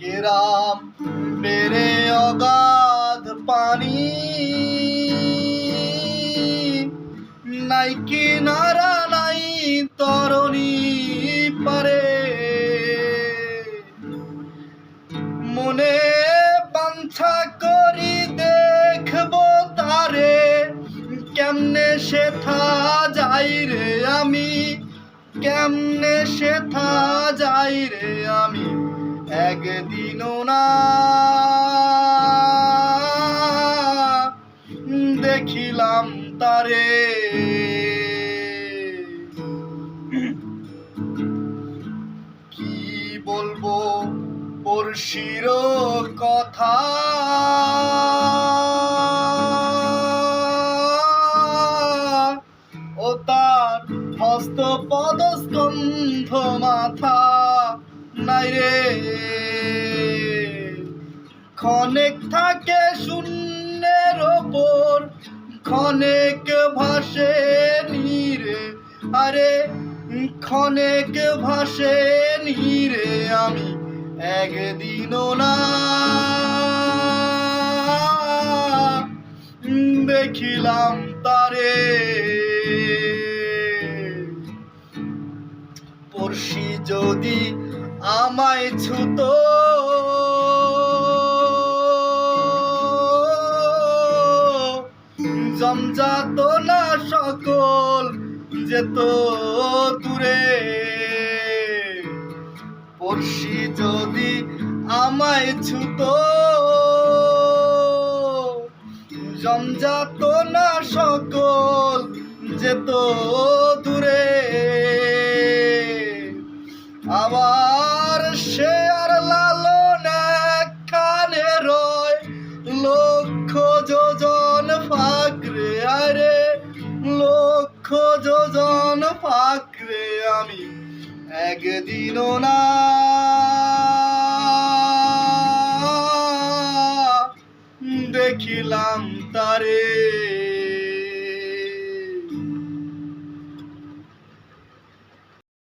গেরাম বেড়ে অগাধ পানি, নাই কিনারা নাই তরণী পারে। মনে বাঞ্ছা করি দেখবো তারে, কেমনে সেথা যাই রে আমি, কেমনে সেথা যাই রে আমি। একদিনও না দেখিলাম তারে। কি বলবো পড়শির কথা, ও তার হস্ত পদস্কন্ধ মাথা নাই রে। ক্ষণেক থাকে শূন্যের ওপর, ক্ষণেক ভাসে নীরে। আরে ক্ষণেক ভাসে নীরে আমি, একদিনও না দেখিলাম তারে। পড়শি যদি আমায় ছুতো, জমজাত না সকল যেত দূরে। পড়শি যদি আমায় ছুতো, জমজাত না সকল যেত দূরে। আবার সে আর লালন একখানে রয় লক্ষ যোজন ফাঁকরে। আরে লক্ষ যোজন ফাঁকরে আমি, একদিনও না দেখিলাম তারে।